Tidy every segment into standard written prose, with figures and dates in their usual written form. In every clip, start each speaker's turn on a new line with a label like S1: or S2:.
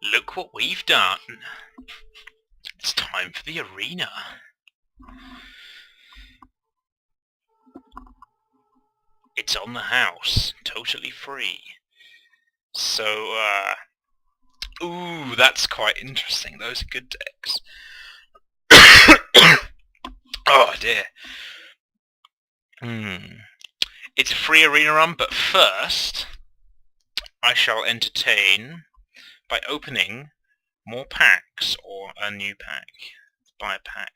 S1: Look what we've done. It's time for the arena. It's on the house, totally free. So, ooh, that's quite interesting. Those are good decks. Oh dear. It's a free arena run, but first, I shall entertain by opening more packs, or a new pack. Buy a pack.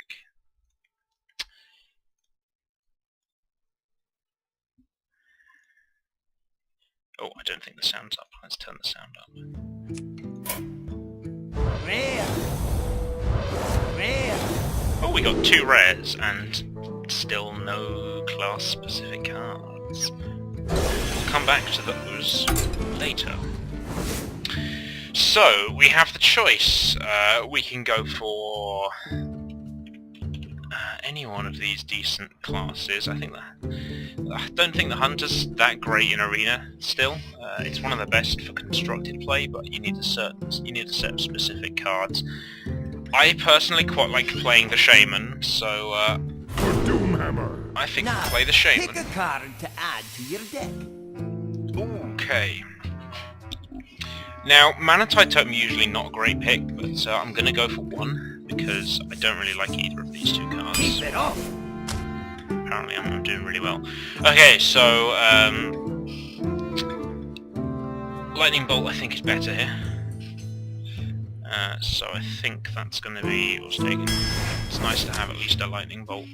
S1: Oh, I don't think the sound's up. Let's turn the sound up.
S2: Rare. Rare.
S1: Oh, we got 2 rares, and still no class-specific cards. We'll come back to those later. So, we have the choice. We can go for any one of these decent classes. I don't think the Hunter's that great in Arena still. It's one of the best for constructed play, but you need a set of specific cards. I personally quite like playing the Shaman, so
S3: Doomhammer.
S1: I think
S2: Now,
S1: we'll play the Shaman.
S2: pick a card to add to your deck.
S1: Okay. Now, Mana Tide Totem usually not a great pick, but I'm going to go for 1, because I don't really like either of these 2 cards.
S2: Keep it off.
S1: Apparently I'm doing really well. Okay, so, Lightning Bolt I think is better here. So I think that's going to be what's taken. It's nice to have at least a Lightning Bolt.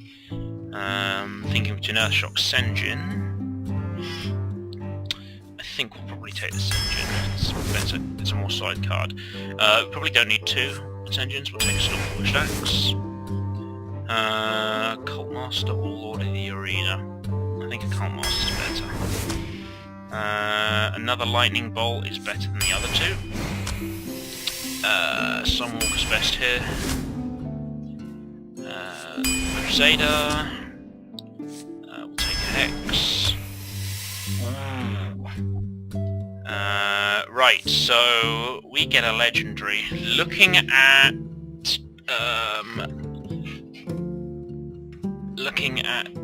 S1: Thinking between Earth Shock, Senjin. I think we'll probably take the Senjin. It's better. It's a more solid card. Probably don't need 2 Senjins. We'll take a Stormforged Axe. Cult Master or Lord of the Arena. I think a Cult Master's better. Another Lightning Bolt is better than the other 2. Sunwalker's best here. Crusader. We'll take a Hex. Right, so we get a legendary. Looking at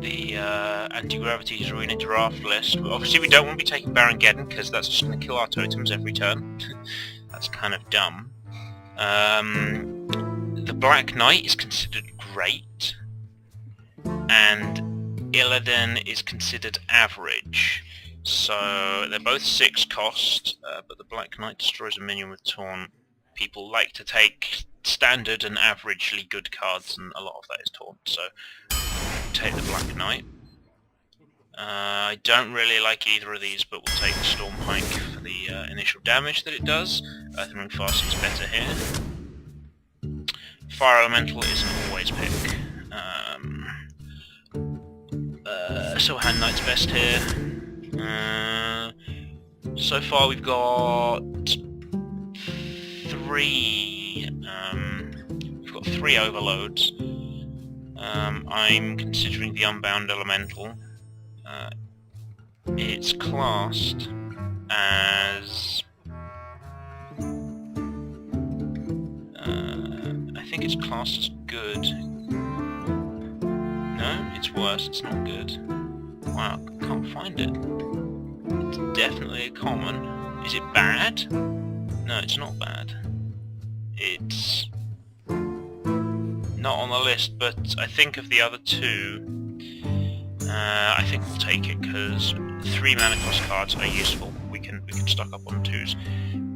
S1: the anti-gravity's arena draft list, obviously we don't want to be taking Baron Geddon because that's just going to kill our totems every turn. That's kind of dumb. The Black Knight is considered great, and Illidan is considered average. So they're both 6 cost, but the Black Knight destroys a minion with Taunt. People like to take standard and averagely good cards, and a lot of that is Taunt, so take the Black Knight. I don't really like either of these, but we'll take the Storm Pike for the initial damage that it does. Earthring Fast is better here. Fire Elemental isn't always pick. Silverhand Knight's best here. So far we've got 3. We've got 3 overloads. I'm considering the Unbound Elemental. It's classed as... I think it's classed as good. No, it's worse, it's not good. Wow, I can't find it. It's definitely a common. Is it bad? No, it's not bad. It's not on the list, but I think of the other 2, I think we'll take it because 3 mana cost cards are useful. We can stock up on 2s.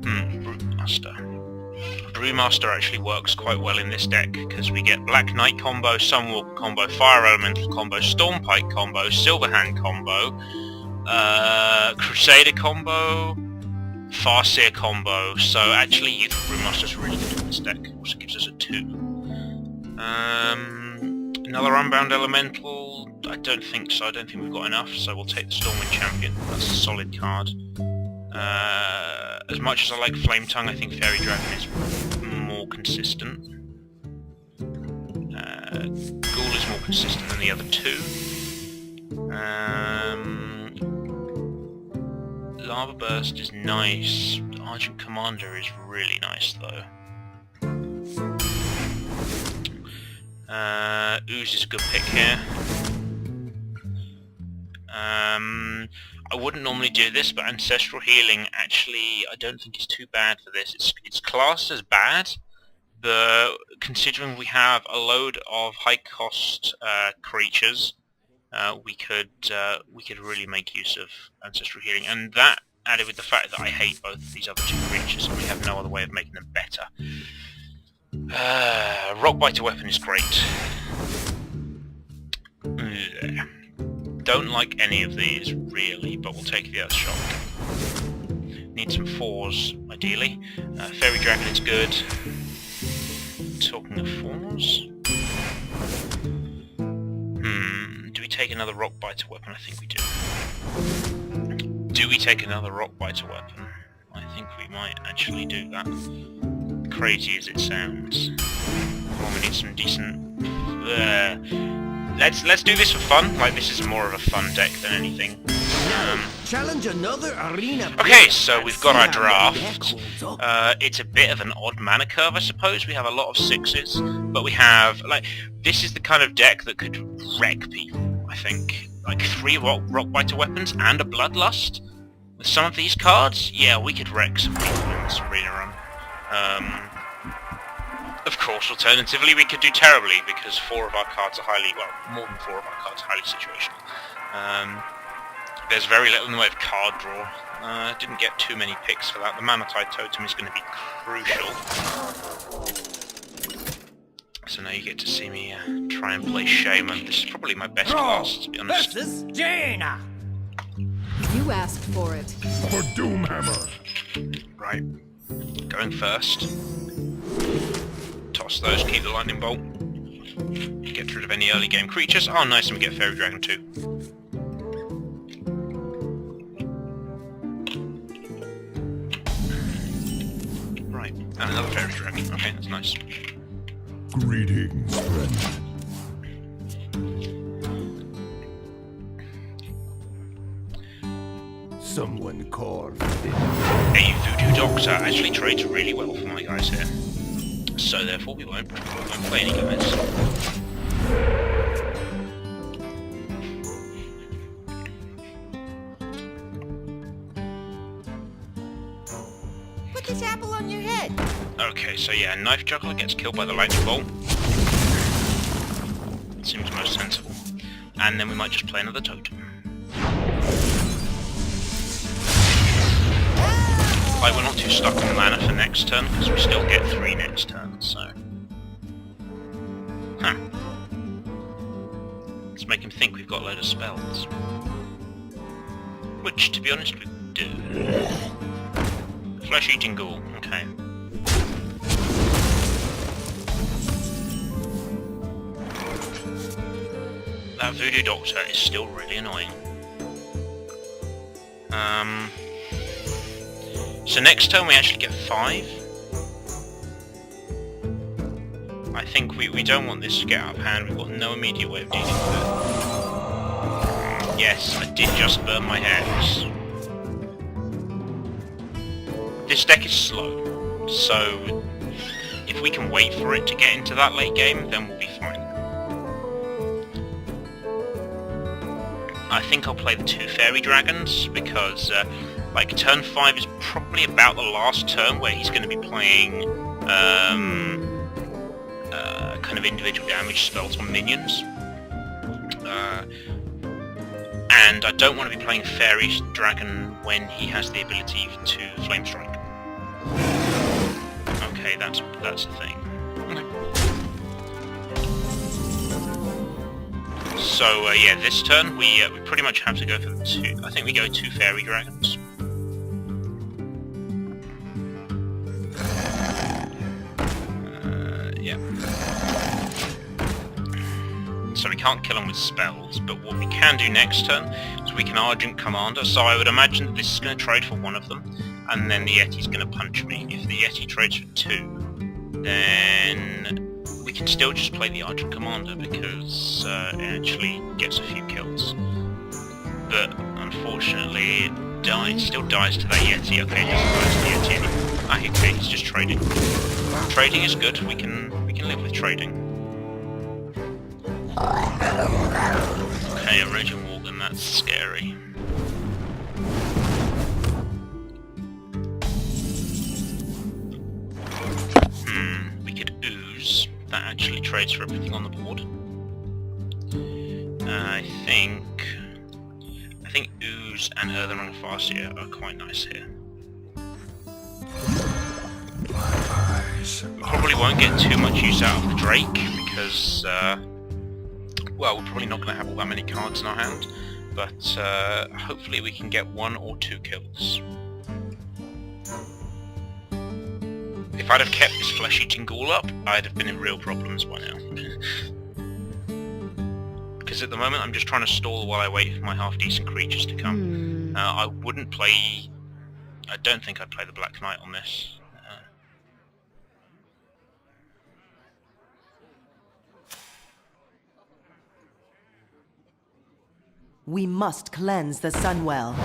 S1: Brewmaster. Brewmaster actually works quite well in this deck because we get Black Knight combo, Sunwalker combo, Fire Elemental combo, Storm Pike combo, Silverhand combo, Crusader combo, Farseer combo. So actually, Brewmaster's really good in this deck. Also gives us a 2. Another Unbound Elemental. I don't think so. I don't think we've got enough. So we'll take the Stormwind Champion. That's a solid card. As much as I like Flame Tongue, I think Fairy Dragon is more consistent. Ghoul is more consistent than the other 2. Lava Burst is nice. Argent Commander is really nice though. Ooze is a good pick here. I wouldn't normally do this, but Ancestral Healing actually I don't think is too bad for this. It's classed as bad, but considering we have a load of high cost creatures, we could really make use of Ancestral Healing, and that added with the fact that I hate both of these other two creatures and we have no other way of making them better. Rockbiter Weapon is great. Don't like any of these really, but we'll take the Earthshock. Need some 4s ideally. Fairy Dragon is good. Talking of 4s, do we take another Rockbiter Weapon? I think we do. Do we take another Rockbiter Weapon? I think we might actually do that. Crazy as it sounds. Well, we need some decent... Let's do this for fun. Like, this is more of a fun deck than anything.
S2: Challenge another arena.
S1: Okay, so we've got our draft. It's a bit of an odd mana curve, I suppose. We have a lot of 6s, but we have, like, this is the kind of deck that could wreck people, I think. Like, 3 Rockbiter Weapons and a Bloodlust. With some of these cards, yeah, we could wreck some people in this arena run. Of course, alternatively, we could do terribly, because 4 of our cards are highly, well, more than 4 of our cards are highly situational. There's very little in the way of card draw. Didn't get too many picks for that. The Mammothite Totem is going to be crucial. So now you get to see me try and play Shaman. This is probably my best class, to be honest.
S2: Versus Jaina.
S4: You asked for it.
S3: For Doomhammer.
S1: Right. Going first. Toss those, keep the Lightning Bolt. Get rid of any early game creatures. Oh nice, and we get Fairy Dragon too. Right, and another Fairy Dragon. Okay, that's nice.
S3: Greetings, friend. Someone called.
S1: A Voodoo Doctor actually trades really well for my guys here. So therefore we won't play any guys.
S4: Put this apple on your head.
S1: Okay, so yeah, Knife Juggler gets killed by the Lightning Bolt. Seems most sensible. And then we might just play another Totem. Like, we're not too stuck on mana for next turn, because we still get 3 next turn, so... Huh. Let's make him think we've got a load of spells. Which, to be honest, we do. Flesh-eating Ghoul, okay. That Voodoo Doctor is still really annoying. So next turn we actually get 5. I think we don't want this to get out of hand. We've got no immediate way of dealing with it. Yes, I did just burn my hex. This deck is slow, so if we can wait for it to get into that late game, then we'll be fine. I think I'll play the 2 Fairy Dragons, because like turn 5 is probably about the last turn where he's going to be playing kind of individual damage spells on minions. And I don't want to be playing Fairy Dragon when he has the ability to Flame Strike. Okay, that's a thing. Okay. So yeah, this turn we pretty much have to go for the 2. I think we go 2 Fairy Dragons. Yeah. So we can't kill him with spells, but what we can do next turn is we can Argent Commander. So I would imagine that this is going to trade for one of them, and then the Yeti's going to punch me. If the Yeti trades for 2, then we can still just play the Argent Commander, because it actually gets a few kills. But unfortunately, still dies to that Yeti. Okay, it doesn't die to the Yeti anymore. Ah, okay, he's just trading. Trading is good. We can live with trading. Okay, a Raging Morgan. That's scary. We could ooze. That actually trades for everything on the board. I think ooze and Earthen Ring Farseer are quite nice here. Probably won't get too much use out of the Drake because, well, we're probably not going to have all that many cards in our hand, but hopefully we can get 1 or 2 kills. If I'd have kept this flesh-eating ghoul up, I'd have been in real problems by now. Because at the moment I'm just trying to stall while I wait for my half-decent creatures to come. I wouldn't play... I don't think I'd play the Black Knight on this.
S5: We must cleanse the Sunwell.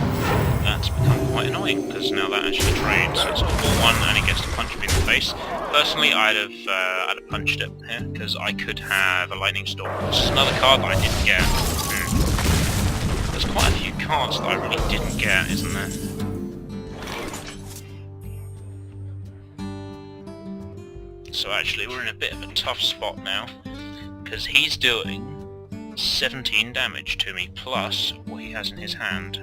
S1: That's become quite annoying, because now that actually trades, so it's a 4-1 and it gets to punch me in the face. Personally, I'd have punched it here, because I could have a Lightning Storm. This is another card that I didn't get. There's quite a few cards that I really didn't get, isn't there? So actually, we're in a bit of a tough spot now, because he's doing 17 damage to me, plus what he has in his hand.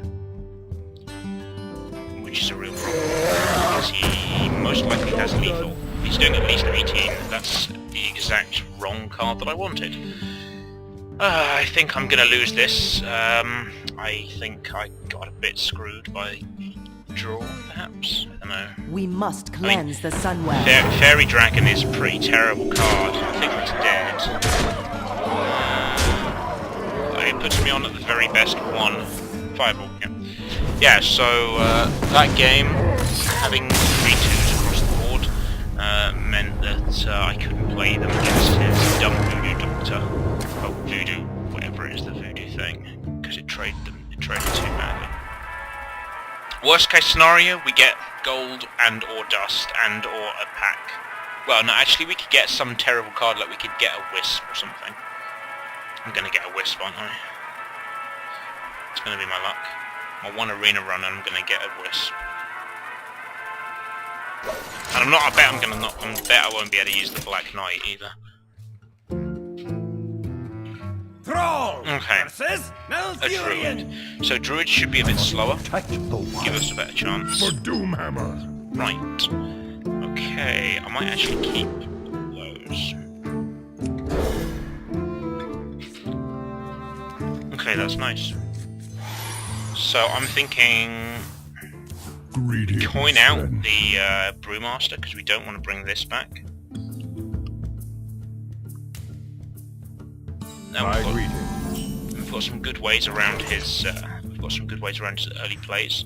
S1: Which is a real problem, because he most likely has lethal. He's doing at least 18, that's the exact wrong card that I wanted. I think I'm gonna lose this. I think I got a bit screwed by draw, perhaps? I don't know.
S5: We must cleanse the Sunwell.
S1: Fairy Dragon is a pretty terrible card. I think it's dead. It puts me on at the very best 1 Fireball. Yeah, so that game, having 3 2s across the board, meant that I couldn't play them against his dumb Voodoo Doctor. Oh, Voodoo, whatever it is, the Voodoo thing, because it traded too badly. Worst case scenario, we get gold and or dust and or a pack. Well, no, actually we could get some terrible card, like we could get a Wisp or something. I'm gonna get a Wisp, aren't I? It's gonna be my luck. My 1 arena run and I'm gonna get a Wisp. And I bet I won't be able to use the Black Knight either.
S2: Thrall
S1: Okay.
S2: versus
S1: A Druid. So Druid should be a bit slower. Give us a better chance.
S3: For Doomhammer.
S1: Right. Okay, I might actually keep those. Okay, that's nice. So I'm thinking
S3: Greetings,
S1: coin out
S3: friend.
S1: the Brewmaster, because we don't want to bring this back. Now we've got some good ways around his early plays.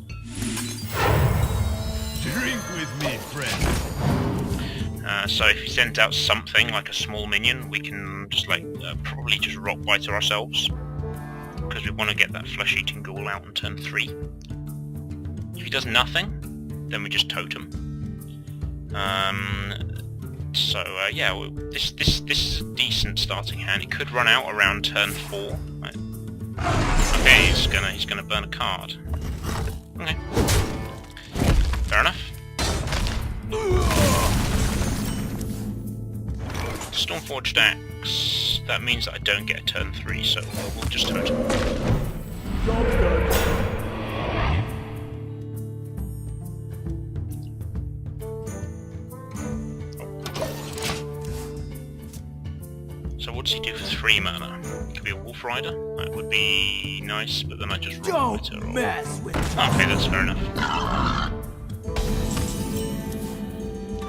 S2: Drink with me, friend.
S1: So if he sends out something like a small minion, we can just probably just rock bite ourselves, because we want to get that flesh-eating ghoul out on turn 3. If he does nothing, then we just totem. Yeah, this is a decent starting hand. It could run out around turn 4. Right. Okay, he's gonna burn a card. Okay, fair enough. Stormforged Axe. That means that I don't get a turn 3, so we'll just totem. So what does he do for 3 mana? It could be a Wolf Rider. That would be nice, but then I just roll it.
S2: Don't mess with me.
S1: Okay, that's fair enough.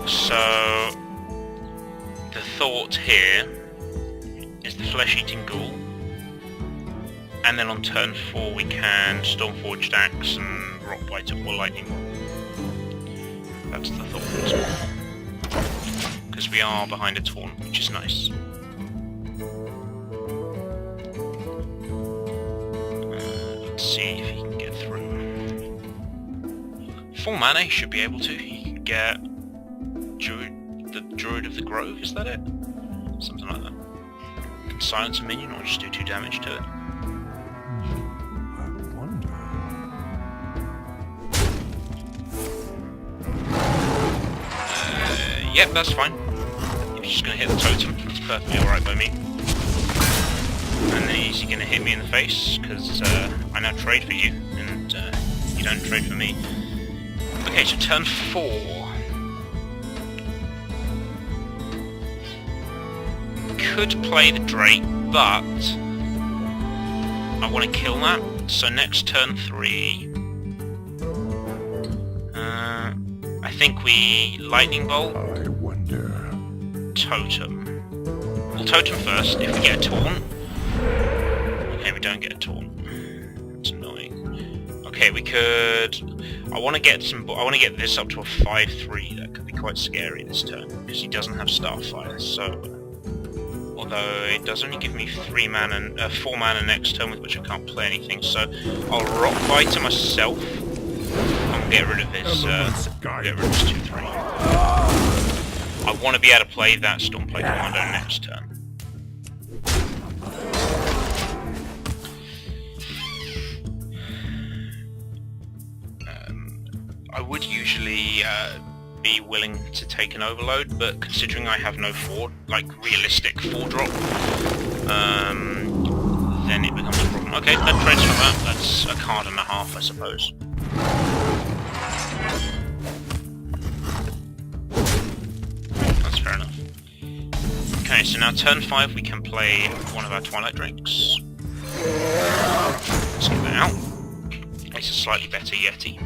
S1: So the thought here is the flesh-eating ghoul, and then on turn 4 we can Stormforged Axe and Rockbite or Lightning. That's the thought. Because we are behind a taunt, which is nice. Let's see if he can get through. 4 mana, he should be able to. He can get the Druid of the Grove, is that it? Something like that. Can silence a minion or just do 2 damage to it.
S3: I wonder.
S1: Yep, that's fine. If you're just going to hit the totem, that's perfectly alright by me. And then he's going to hit me in the face, because I now trade for you, and you don't trade for me. Okay, so turn 4. Could play the Drake, but I want to kill that. So next turn 3, I think we Lightning Bolt,
S3: I wonder.
S1: Totem. We'll Totem first. If we get a taunt, okay, we don't get a taunt. That's annoying. Okay, we could. I want to get this up to a 5/3. That could be quite scary this turn because he doesn't have Starfire. So. Although it does only give me 4 mana next turn with which I can't play anything, so I'll Rock Biter myself and get rid of this. Get rid of this 2/3. I want to be able to play that Stormplate Commando next turn. I would usually be willing to take an Overload, but considering I have no realistic 4-drop, then it becomes a problem. Okay, that trades for that. That's a card and a half, I suppose. That's fair enough. Okay, so now turn 5 we can play one of our Twilight Drakes. Let's get that out. It's a slightly better Yeti.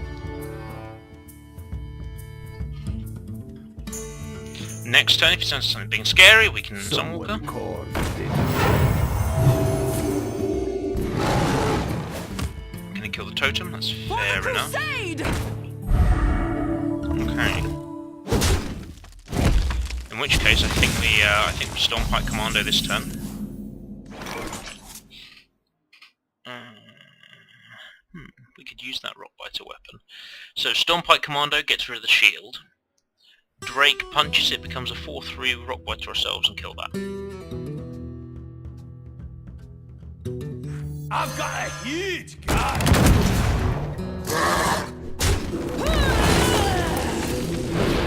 S1: Next turn, if he sends something big and scary, we can Sunwalker. Can he kill the totem? That's fair enough. Okay. In which case, I think we Stormpike Commando this turn. We could use that Rockbiter weapon. So Stormpike Commando gets rid of the shield. Drake punches it, becomes a 4/3, Rockbite to ourselves and kill that.
S2: I've got a huge gun!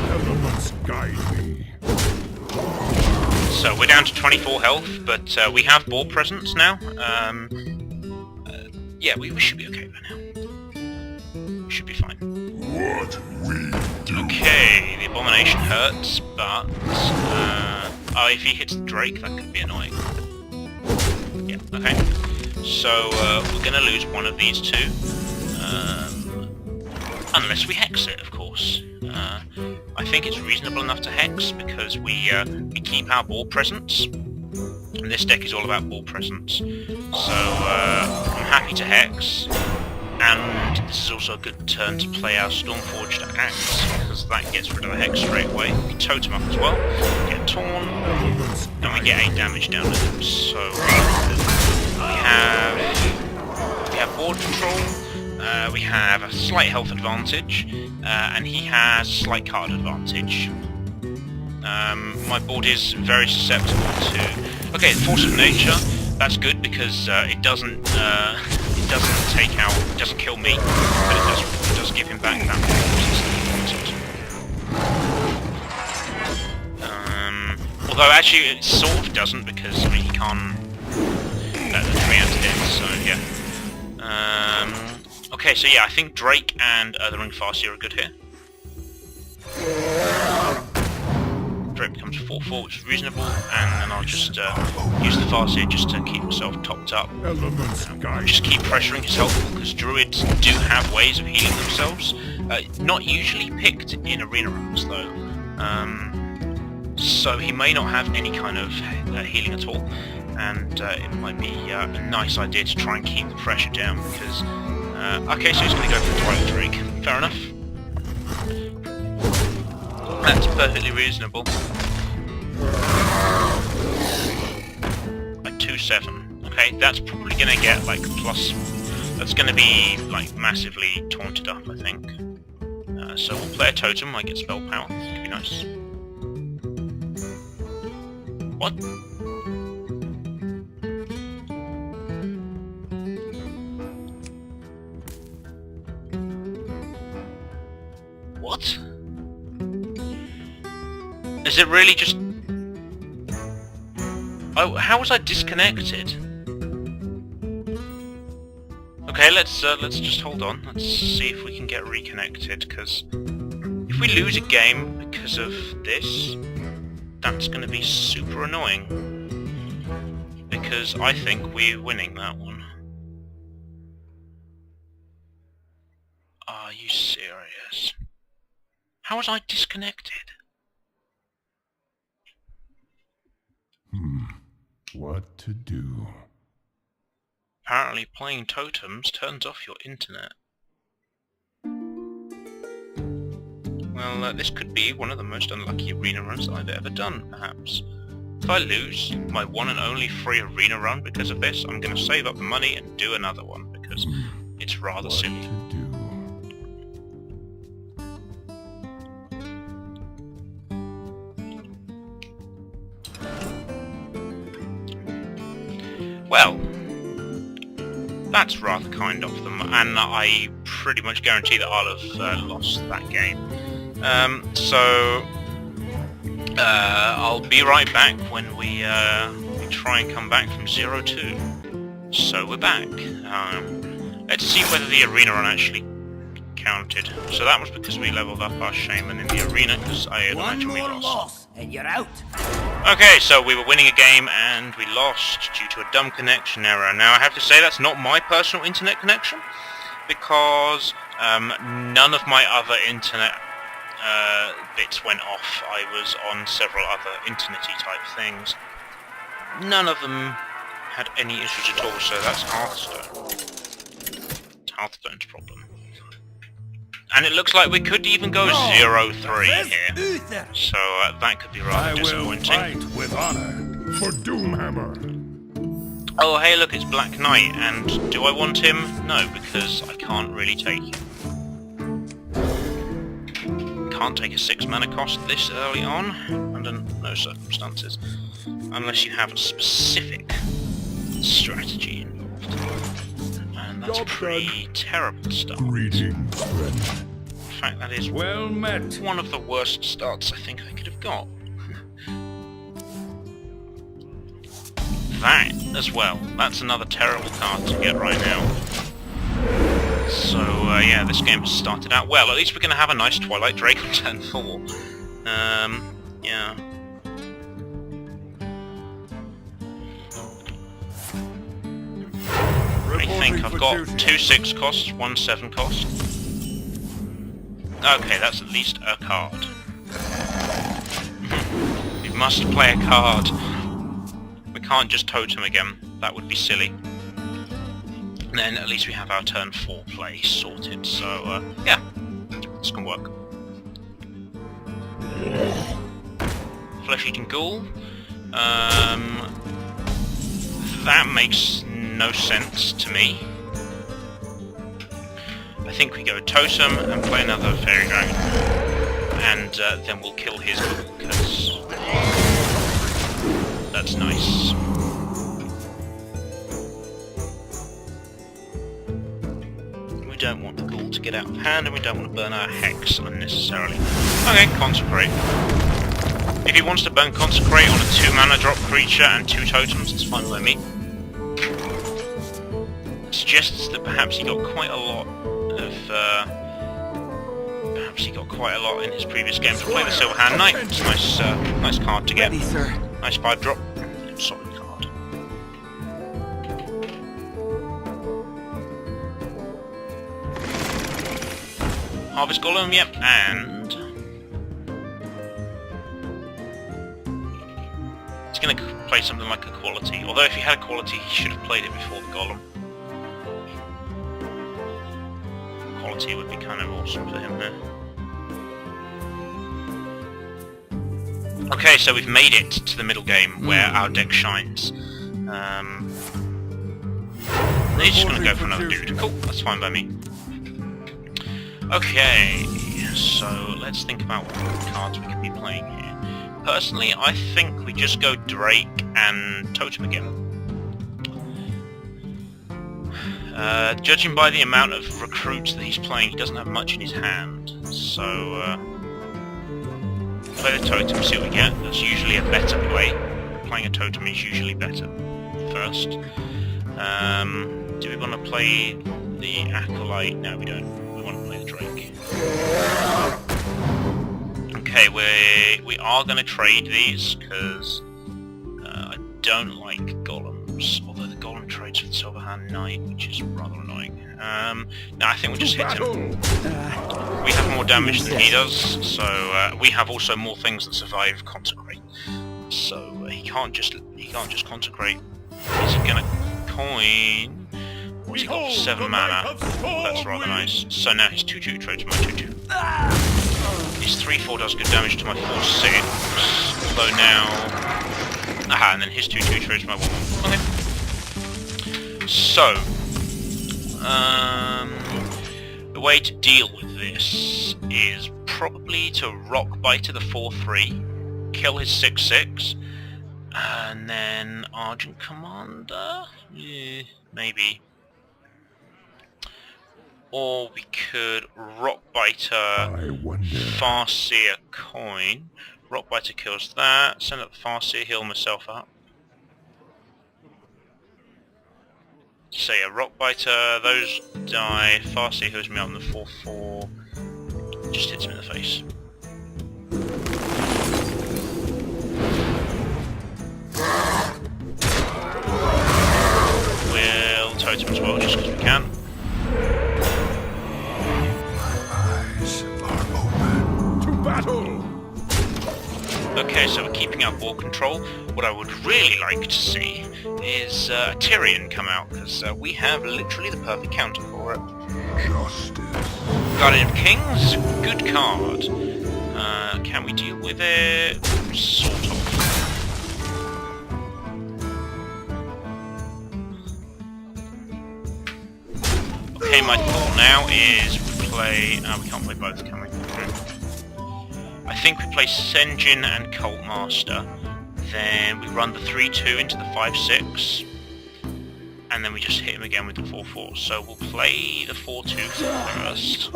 S3: Elements guide me.
S1: So we're down to 24 health, but we have Ball Presence now. Yeah, we should be okay by now. We should be fine.
S3: What we do.
S1: Okay, the Abomination hurts, but if he hits the Drake, that could be annoying. Yeah, okay. So we're going to lose one of these two, unless we hex it, of course. I think it's reasonable enough to hex because we keep our Ball Presence, and this deck is all about Ball Presence. So I'm happy to hex. And this is also a good turn to play our Stormforged Axe, because that gets rid of the Hex straight away. We totem up as well, get torn, and we get 8 damage down with him. So we have board control, we have a slight health advantage, and he has slight card advantage. My board is very susceptible to... Okay, Force of Nature, that's good because it doesn't kill me, but it does give him back that although actually it sort of doesn't because I mean he can't react to it, so yeah. Okay, so yeah, I think Drake and the Ring Farseer are good here. Drake becomes 4/4, which is reasonable, and then I'll just use the Farseer just to keep myself topped up. Just keep pressuring his health, because Druids do have ways of healing themselves. Not usually picked in arena runs, though. So he may not have any kind of healing at all, and it might be a nice idea to try and keep the pressure down, because... okay, so he's going to go for the Twilight Drake. Fair enough. That's perfectly reasonable. Like 2/7. Okay, that's probably gonna get like plus. That's gonna be like massively taunted up, I think. So we'll play a totem, I get spell power. Could be nice. What? What? Is it really just... Oh, how was I disconnected? Okay, let's just hold on. Let's see if we can get reconnected, because if we lose a game because of this, that's going to be super annoying. Because I think we're winning that one. Are you serious? How was I disconnected?
S3: What to do?
S1: Apparently playing totems turns off your internet. Well, this could be one of the most unlucky arena runs I've ever done, perhaps. If I lose my one and only free arena run because of this, I'm going to save up the money and do another one, because it's rather silly.
S3: What to do?
S1: Well, that's rather kind of them, and I pretty much guarantee that I'll have lost that game. I'll be right back when we try and come back from 0-2. So we're back. Let's see whether the arena run actually counted. So that was because we leveled up our shaman in the arena, because I had
S2: One
S1: imagined we
S2: more
S1: lost.
S2: loss, and you're out.
S1: Okay, so we were winning a game and we lost due to a dumb connection error. Now I have to say that's not my personal internet connection, because none of my other internet bits went off. I was on several other internet-y type things. None of them had any issues at all, so that's Hearthstone. It's Hearthstone's problem. And it looks like we could even go 0-3 here.
S2: Uther.
S1: So that could be rather
S3: I will
S1: disappointing.
S3: fight with honor for Doomhammer.
S1: Oh hey look, it's Black Knight, and do I want him? No, because I can't really take him. Can't take a 6 mana cost this early on, under no circumstances. Unless you have a specific strategy involved. And that's
S3: Job
S1: pretty terrible stuff.
S3: Greetings, friend.
S1: In fact, that is
S3: Well met.
S1: one of the worst starts I think I could have got. That as well. That's another terrible card to get right now. So yeah, this game has started out well. At least we're going to have a nice Twilight Drake on turn 4. Yeah. I think I've got 2 6 costs, 1 7 cost. Okay, that's at least a card. We must play a card. We can't just totem again. That would be silly. And then at least we have our turn 4 play sorted. So yeah, this can work. Flesh-eating ghoul. That makes no sense to me. I think we go totem and play another fairy dragon, and then we'll kill his ghoul, because that's nice. We don't want the ghoul to get out of hand, and we don't want to burn our hex unnecessarily. Okay, consecrate. If he wants to burn consecrate on a 2 mana drop creature and 2 totems, it's fine by me. Suggests that perhaps he got quite a lot in his previous game to play the Silver Hand Knight. It's a nice card to get.
S5: Ready, sir.
S1: Nice 5-drop. Solid card. Harvest Golem, yep, and he's going to play something like a quality. Although if he had a quality, he should have played it before the Golem. Quality would be kind of awesome for him there. Okay, so we've made it to the middle game where our deck shines. He's just going to go for another dude. Cool, that's fine by me. Okay, So let's think about what cards we could be playing here. Personally, I think we just go Drake and Totem again. Judging by the amount of recruits that he's playing, he doesn't have much in his hand. So play the Totem, see what we get. That's usually a better play. Playing a Totem is usually better first. Do we want to play the Acolyte? No, we don't. We want to play the Drake. Okay, we are going to trade these, because I don't like Golems, although the Golem trades for the Silverhand Knight, which is rather annoying. No, I think we'll just hit him. We have more damage than he does, so we have also more things that survive Consecrate. So he can't just Consecrate. Is he going to coin? Or has he got 7 mana? That's rather nice. So now his 2-2 trades my 2-2. His 3-4 does good damage to my 4-6. Although now... Aha, and then his 2-2 trades my 1-1. Okay. So... the way to deal with this is probably to Rock Biter the 4-3, kill his 6-6, and then Argent Commander? Yeah, maybe. Or we could Rockbiter, Farseer coin. Rockbiter kills that, send up the Farseer, heal myself up. So yeah, Rockbiter, those die, Farseer heals me up on the 4-4, just hits him in the face. We'll Totem as well, just because we can. Okay, so we're keeping our ball control. What I would really like to see is Tyrion come out, because we have literally the perfect counter for it.
S3: Justice.
S1: Guardian of Kings is a good card. Can we deal with it? Sort of. Okay, my thought now is we play... we can't play both, can we? I think we play Senjin and Cult Master, then we run the 3-2 into the 5-6, and then we just hit him again with the 4-4. So we'll play the 4-2 first,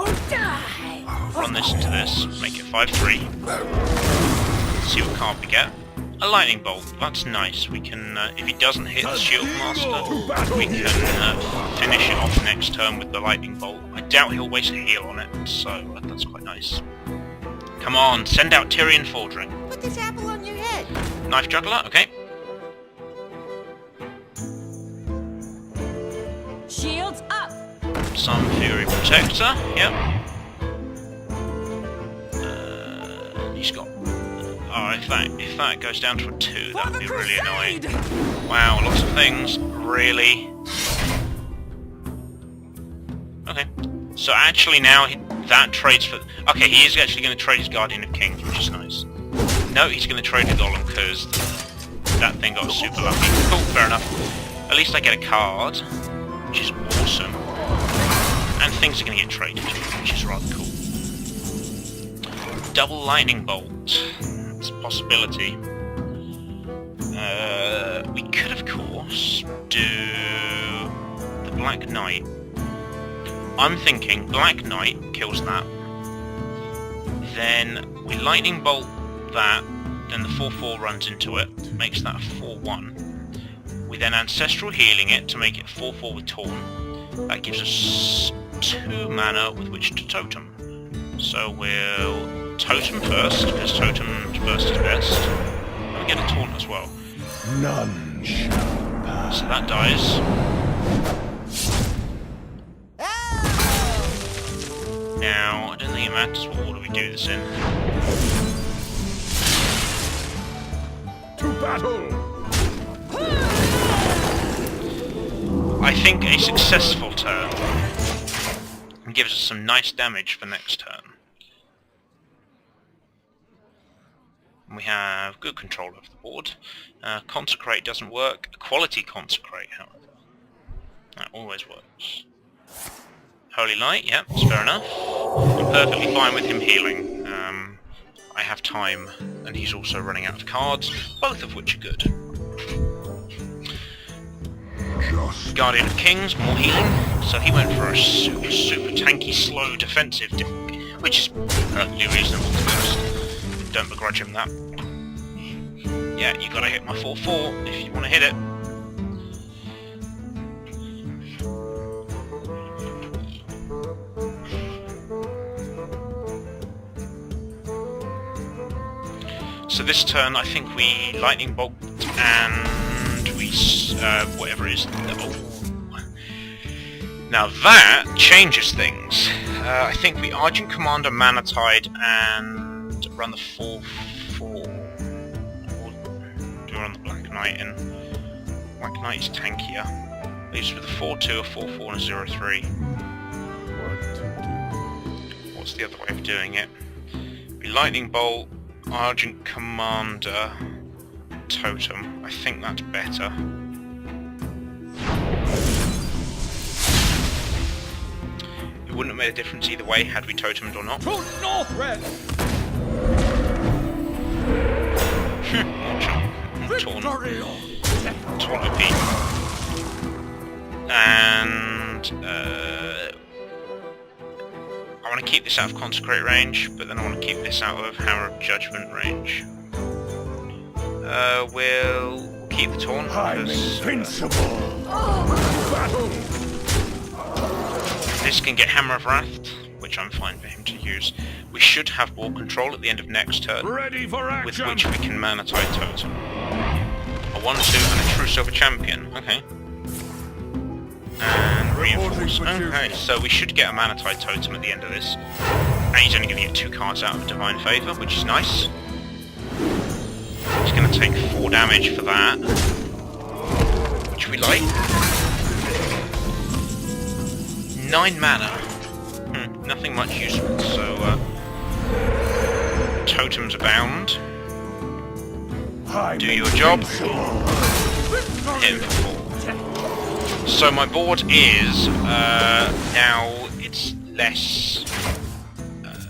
S1: run this into this, make it 5-3, see what card we get. A Lightning Bolt, that's nice. We can, if he doesn't hit the Shield Master, we can finish it off next turn with the Lightning Bolt. I doubt he'll waste a heal on it, so that's quite nice. Come on, send out Tyrion Fordring.
S4: Put this apple on your head.
S1: Knife Juggler, okay.
S6: Shields up.
S1: Some Fury Protector, yep. He's got... Oh, if that goes down to a 2, that would be really annoying. Wow, lots of things. Really? Okay. So actually now that trades for... Okay, he is actually going to trade his Guardian of Kings, which is nice. No, he's going to trade the Golem because that thing got super lucky. Cool, fair enough. At least I get a card, which is awesome. And things are going to get traded, which is rather cool. Double Lightning Bolt. It's a possibility. We could, of course, do the Black Knight. I'm thinking Black Knight kills that. Then we Lightning Bolt that, then the 4-4 runs into it, makes that a 4-1. We then Ancestral Healing it to make it 4-4 with Taunt. That gives us 2 mana with which to Totem. So we'll Totem first, because Totem first is best. And we get a Taunt as well.
S3: None shall pass.
S1: So that dies. Now, I don't think it matters what order we do this in.
S3: To battle!
S1: I think a successful turn gives us some nice damage for next turn. We have good control of the board. Consecrate doesn't work. Quality Consecrate, however. That always works. Holy Light, yeah, that's fair enough. perfectly fine with him healing. I have time, and he's also running out of cards, both of which are good. Guardian of Kings, more healing, so he went for a super tanky, slow defensive deck, which is perfectly reasonable to be honest. Don't begrudge him that. Yeah, you gotta hit my 4/4 if you want to hit it. So this turn, I think we Lightning Bolt and we whatever it is. Oh. Now that changes things. I think we Argent Commander, Mana Tide, and run the 4/4. Or do we run the Black Knight in? Black Knight is tankier. Leaves with a 4/2, a 4/4, and a 0/3. What's the other way of doing it? We Lightning Bolt, Argent Commander, Totem. I think that's better. It wouldn't have made a difference either way had we totemed or not.
S2: To Northred!
S1: Taunt OP. And I want to keep this out of Consecrate range, but then I want to keep this out of Hammer of Judgment range. We'll keep the Taunt because this can get Hammer of Wrath, which I'm fine for him to use. We should have Ball Control at the end of next turn,
S3: Ready for action.
S1: with which we can Mana Tide Totem. A 1/2 and a True Silver Champion. Okay. And Reinforce. Okay, so we should get a Mana Tide Totem at the end of this. And he's only going to get 2 cards out of Divine Favour, which is nice. He's going to take 4 damage for that, which we like. 9 mana. Nothing much useful, so Totems Abound. Do your job. Hit him for 4. So my board is, now it's less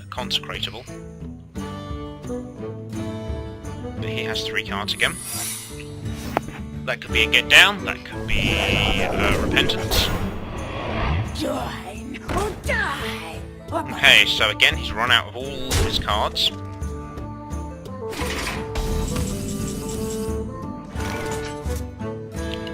S1: consecratable. But he has 3 cards again. That could be a Get Down, that could be Repentance.
S2: Join or die!
S1: Okay, so again he's run out of all his cards.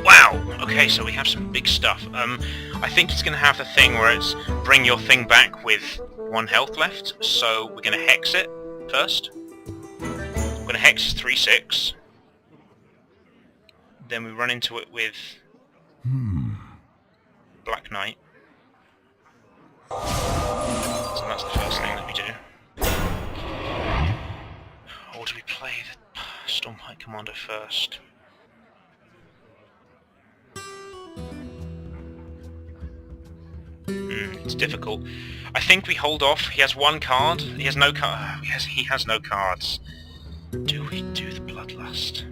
S1: Wow! Okay, so we have some big stuff. I think he's going to have the thing where it's bring your thing back with 1 health left, so we're going to Hex it first. We're going to Hex 3/6. Then we run into it with Black Knight. So that's the first thing that we do. Or do we play the Stormlight Commando first? It's difficult. I think we hold off. He has 1 card. He has no card. He has no cards. Do we do the Bloodlust?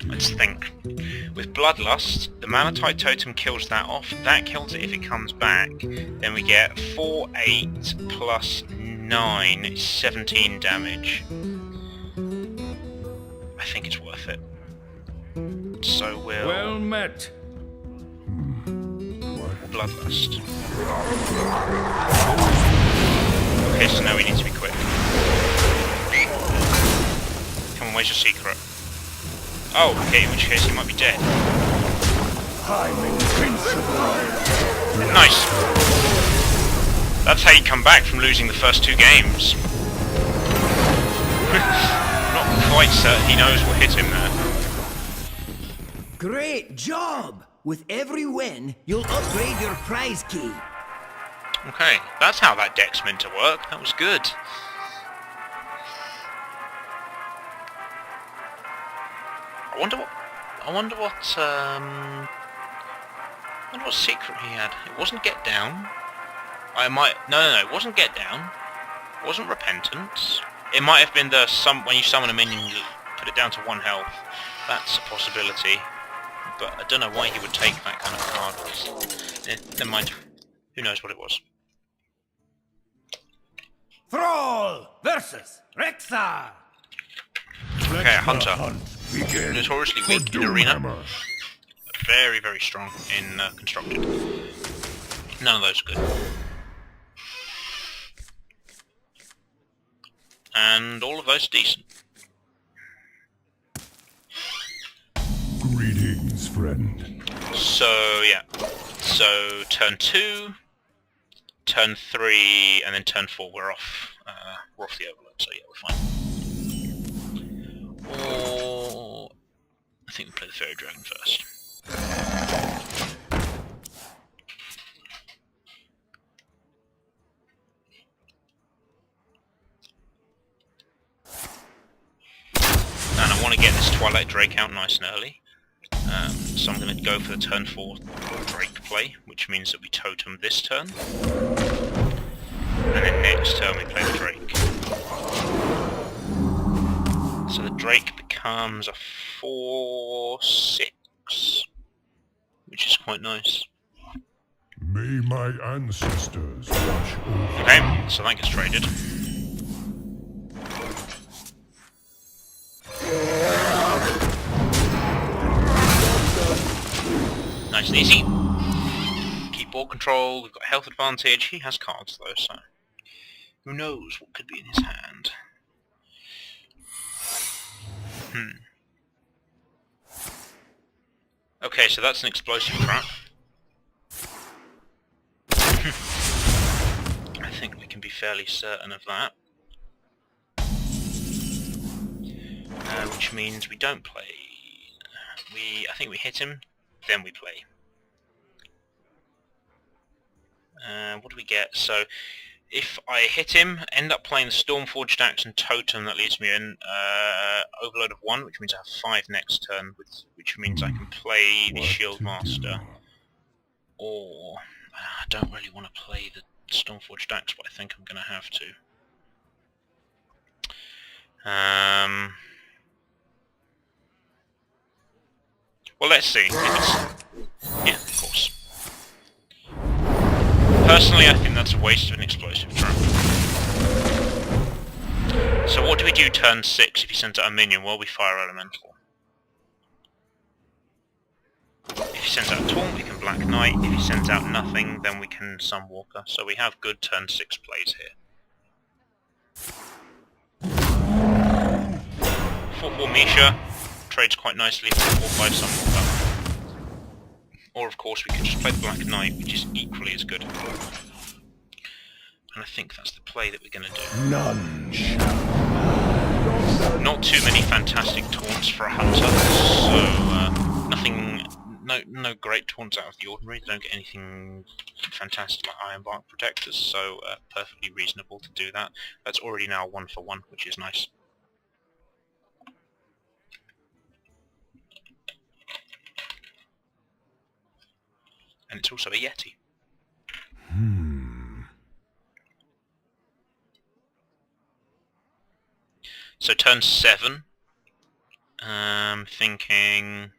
S1: Let's think. With Bloodlust, the Mana Tide Totem kills that off. That kills it if it comes back. Then we get 4, 8 plus 9, 17 damage. I think it's worth it. So we'll...
S2: Well met.
S1: Bloodlust. Okay, so now we need to be quick. Come on, where's your secret? Oh, okay, in which case he might be dead.
S3: I'm invincible.
S1: Nice! That's how you come back from losing the first 2 games. Not quite certain he knows what hit him there.
S6: Great job! With every win, you'll upgrade your prize key.
S1: Okay, that's how that deck's meant to work. That was good. I wonder what secret he had. It wasn't Get Down. No, it wasn't Get Down. It wasn't Repentance. It might have been when you summon a minion, you put it down to 1 health. That's a possibility. But I don't know why he would take that kind of card. Never mind. Who knows what it was.
S6: Thrall versus Rexar.
S1: Okay, Hunter.
S3: Hunt begin.
S1: Notoriously
S3: for
S1: weak in arena.
S3: Doomhammer.
S1: Very, very strong in constructed. None of those are good. And all of those are decent.
S3: Greetings, friend.
S1: So, yeah. So, turn 2, turn 3, and then turn 4 we're off. We're off the overload, so yeah, we're fine. Or... I think we play the Fairy Dragon first. And I want to get this Twilight Drake out nice and early. So I'm going to go for the turn 4 Drake play, which means that we totem this turn. And then next turn we play the Drake. So the Drake becomes a 4/6, which is quite nice.
S3: May my ancestors watch over.
S1: Okay, so that gets traded. Nice and easy. Keep ball control, we've got health advantage. He has cards though, so who knows what could be in his hand. Okay, so that's an explosive trap. I think we can be fairly certain of that. Which means we don't play. I think we hit him, then we play. What do we get? So, if I hit him, end up playing the Stormforged Axe and Totem, that leaves me in Overload of 1, which means I have 5 next turn, which means I can play the
S3: What
S1: Shield
S3: to
S1: Master.
S3: do?
S1: Or, I don't really want to play the Stormforged Axe, but I think I'm going to have to. Well, let's see. Yeah, of course. Personally, I think that's a waste of an explosive trap. So what do we do turn 6 if he sends out a minion? Well, we fire Elemental. If he sends out a Taunt, we can Black Knight. If he sends out nothing, then we can Sunwalker. So we have good turn 6 plays here. 4/4 Misha trades quite nicely for 4/5 Sunwalker. Or of course we can just play the Black Knight, which is equally as good. And I think that's the play that we're going to do.
S3: None shall.
S1: Not too many fantastic taunts for a hunter, so no great taunts out of the ordinary. They don't get anything fantastic like Iron Bark Protectors, so perfectly reasonable to do that. That's already now 1/1, which is nice. And it's also a Yeti. So turn 7. Thinking...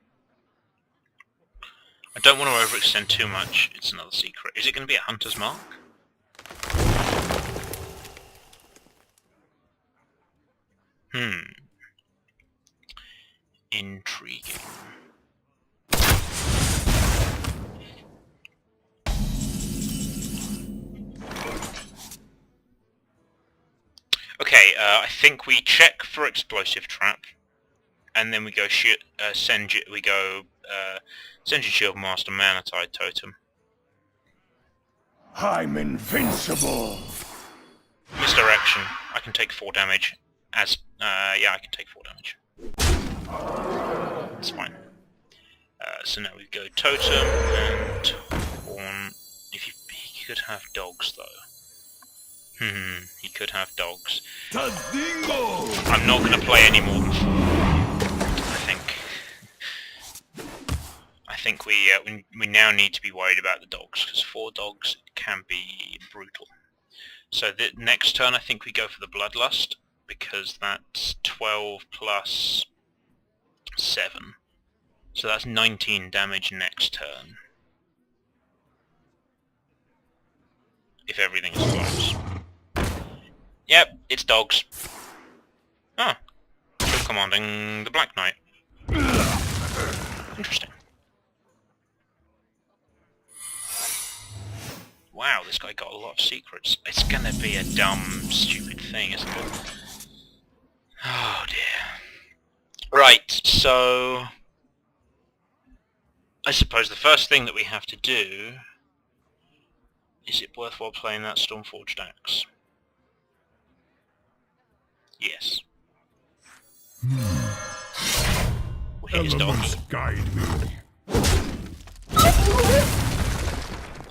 S1: I don't want to overextend too much. It's another secret. Is it going to be a Hunter's Mark? Intriguing. Okay, I think we check for explosive trap, and then we go send your Shield Master Mana Tide Totem.
S3: I'm invincible.
S1: Misdirection. I can take 4 damage. Yeah, I can take 4 damage. That's fine. So now we go Totem and Taunt. He could have dogs though. He could have dogs.
S6: Tadingo!
S1: I'm not going to play any more than 4. I think we now need to be worried about the dogs, because 4 dogs can be brutal. So the next turn I think we go for the Bloodlust, because that's 12 plus 7. So that's 19 damage next turn. If everything is close. Yep, it's dogs. Ah. Still commanding the Black Knight. Interesting. Wow, this guy got a lot of secrets. It's gonna be a dumb, stupid thing, isn't it? Oh dear. Right, so... I suppose the first thing that we have to do... Is it worthwhile playing that Stormforged Axe? Yes. Well, here's
S3: Elements
S1: doggy.
S3: guide me.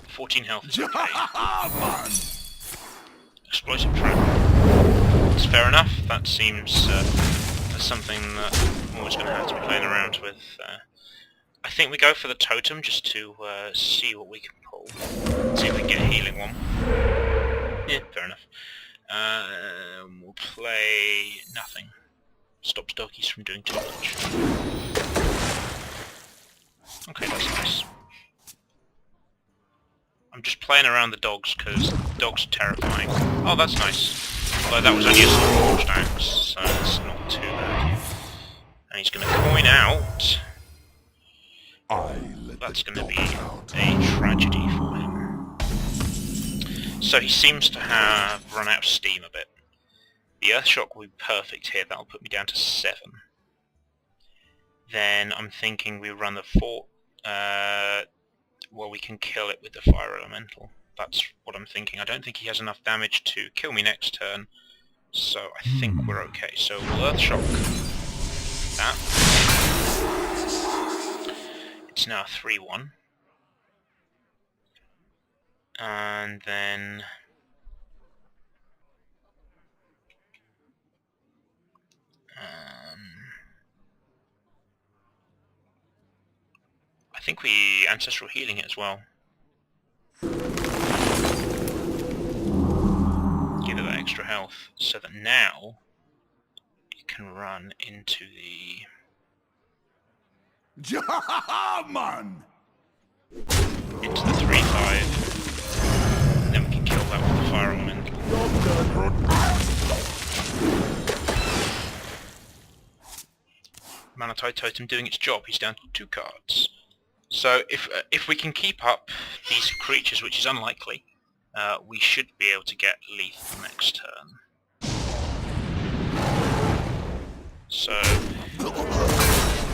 S1: 14 health is okay.
S3: Man.
S1: Explosive trap. It's fair enough. That seems that's something that I'm always going to have to be playing around with. I think we go for the totem just to see what we can pull. See if we can get a healing one. Yeah, fair enough. We'll play nothing. Stops doggies from doing too much. Okay, that's nice. I'm just playing around the dogs because dogs are terrifying. Oh, that's nice. Although that was only a Stormforged Axe, so it's not too bad. And he's going to coin out. That's going to be a tragedy for him. So he seems to have run out of steam a bit. The Earthshock will be perfect here. That'll put me down to 7. Then I'm thinking we run the fort. Well, we can kill it with the Fire Elemental. That's what I'm thinking. I don't think he has enough damage to kill me next turn, so I think we're okay. So we'll Earthshock that. It's now 3-1. And then... I think we Ancestral Healing it as well. Give it that extra health, so that now it can run into the...
S3: Man.
S1: into the 3-5. And then we can kill that with the Fire Elemental. Manatide Totem doing its job. He's down to 2 cards. So if we can keep up these creatures, which is unlikely, we should be able to get lethal next turn. So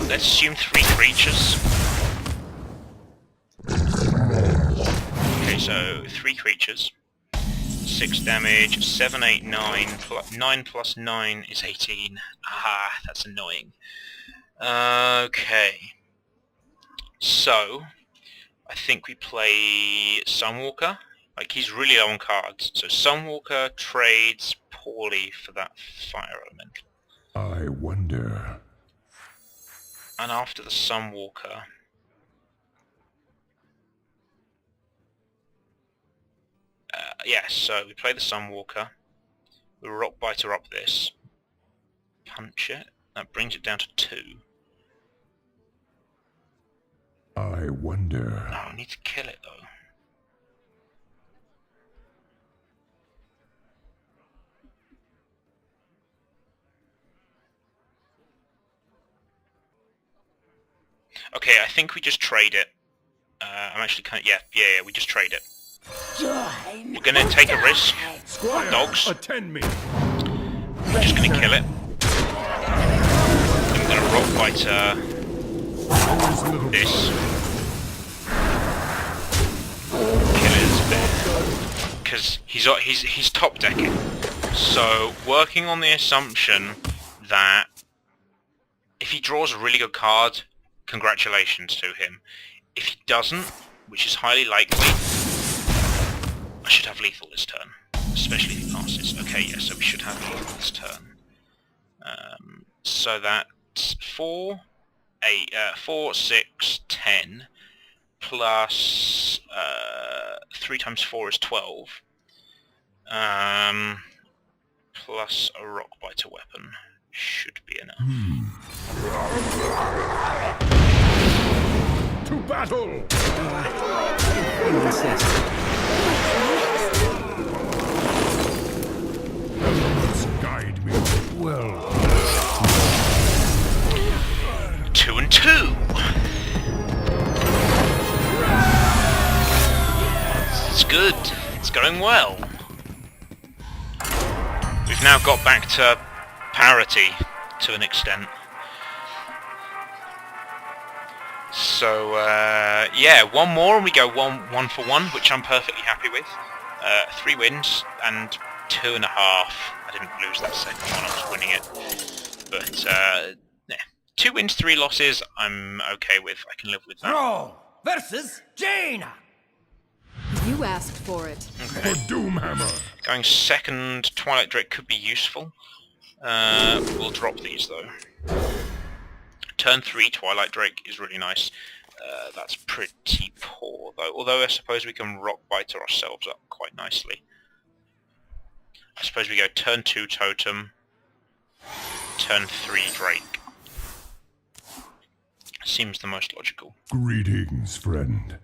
S1: let's assume 3 creatures. Okay, so 3 creatures. 6 damage, 7, 8, 9, 9 plus 9 is 18. Ah, that's annoying. Okay. So, I think we play Sunwalker. Like, he's really low on cards. So Sunwalker trades poorly for that Fire Elemental.
S3: I wonder.
S1: And after the Sunwalker... yeah, so we play the Sunwalker. We Rockbiter up this. Punch it. That brings it down to 2.
S3: I wonder.
S1: Oh, I need to kill it though. Okay, I think we just trade it. I'm actually kind of... Yeah, we just trade it. We're gonna take a risk.
S3: Squire,
S1: Dogs.
S3: attend me.
S1: We're just gonna kill it. I'm gonna Rockbiter this. Kill his bear. Because he's top decking. So working on the assumption that if he draws a really good card, congratulations to him. If he doesn't, which is highly likely, I should have lethal this turn, especially if he passes. Okay, yeah, so we should have lethal this turn. So that's 4, 6, 10, plus 3 times 4 is 12, plus a Rockbiter weapon should be enough.
S3: To battle!
S1: It's good. It's going well. We've now got back to parity to an extent. So yeah, one more and we go one for one, which I'm perfectly happy with. 3 wins and 2.5. I didn't lose that second one, I was winning it. But yeah, 2 wins, 3 losses, I'm okay with. I can live with that.
S6: Thrall versus Jaina.
S4: You asked for it.
S3: For Doomhammer.
S1: Going second, Twilight Drake could be useful. We'll drop these though. Turn 3, Twilight Drake is really nice. That's pretty poor though, although I suppose we can Rock Biter ourselves up quite nicely. I suppose we go turn 2 Totem, turn 3 Drake. Seems the most logical.
S3: Greetings, friend.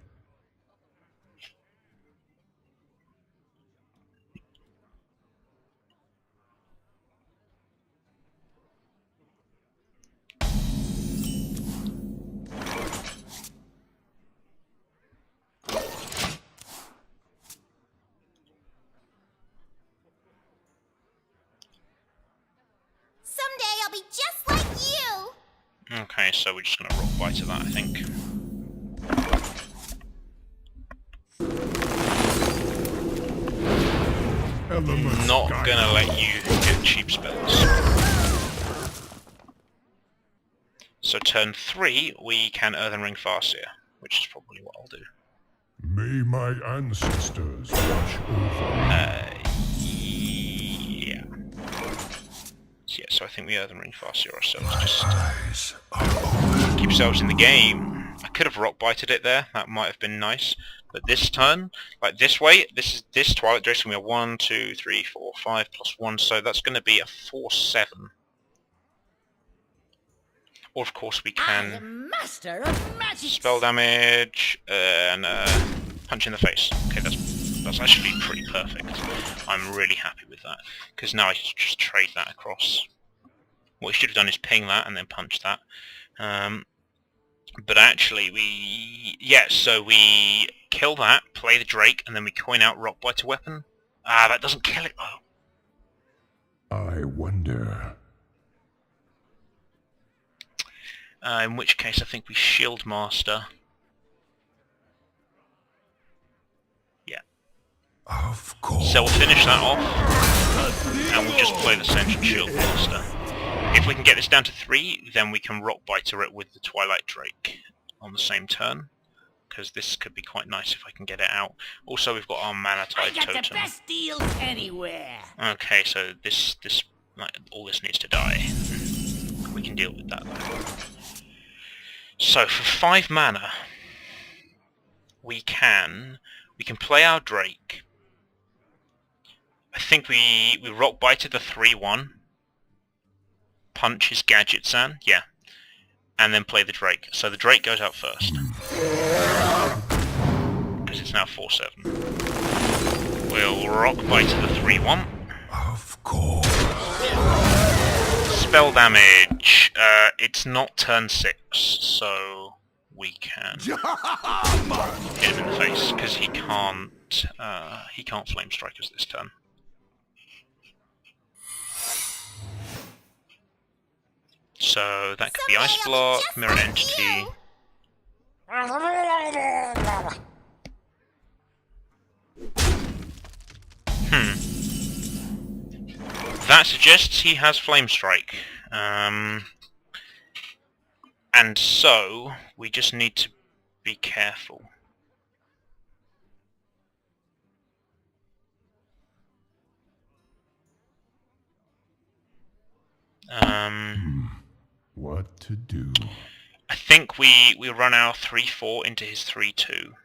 S7: Someday I'll be just like you!
S1: Okay, so we're just going to Rock Biter that, I think.
S3: Elements
S1: Not
S3: guide
S1: gonna let you get cheap spells. So turn 3, we can Earthen Ring Farseer, which is probably what I'll do.
S3: May my ancestors watch over.
S1: Yeah. So, yeah, so I think we Earthen Ring Farseer ourselves, just
S3: Eyes are open.
S1: keep ourselves in the game. I could have Rock Bited it there, that might have been nice. But this turn, like this way, this Twilight Drake's gonna be a 1, 2, 3, 4, 5 plus 1, so that's gonna be a 4/7. Or of course we can
S7: master of magic!
S1: spell damage and punch in the face. Okay, that's actually pretty perfect. I'm really happy with that because now I can just trade that across. What we should have done is ping that and then punch that. But actually so we kill that, play the Drake, and then we coin out Rock Biter weapon. Ah, that doesn't kill it. Oh.
S3: I wonder.
S1: In which case I think we Shield Master. Yeah.
S3: Of course.
S1: So we'll finish that off, and we'll just play the Sentient Shield Master. If we can get this down to 3, then we can Rock Biter it with the Twilight Drake on the same turn, because this could be quite nice if I can get it out. Also, we've got our Mana Tide Totem.
S6: deals anywhere.
S1: Okay, so this like, all this needs to die. We can deal with that though. So for 5 mana, we can play our Drake. I think we Rock Bited the 3/1. Punch his Gadget-san, yeah. And then play the Drake. So the Drake goes out first. Because it's now 4/7. We'll Rock Biter the 3/1.
S3: Of course.
S1: Spell damage. It's not turn 6, so we can hit him in the face because he can't Flame Strike us this turn. So that could be
S7: Someday
S1: Ice
S7: I'll be
S1: Block,
S7: just
S1: Mirror
S7: like
S1: Entity. That suggests he has Flame Strike. And so, we just need to be careful.
S3: What to do?
S1: I think we run our 3/4 into his 3/2.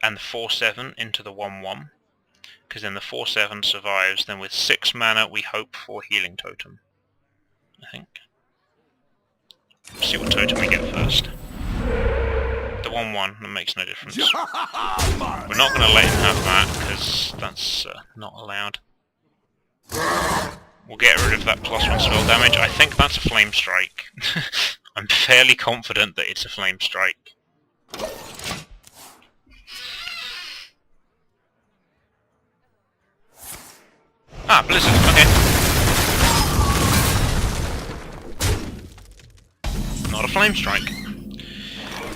S1: And the 4/7 into the 1/1. Because then the 4/7 survives, then with 6 mana we hope for Healing Totem. I think. Let's see what totem we get first. The 1/1, that makes no difference. We're not going to let him have that, because that's not allowed. We'll get rid of that +1 spell damage. I think that's a Flame Strike. I'm fairly confident that it's a Flame Strike. Ah, Blizzard, okay. Not a Flame Strike.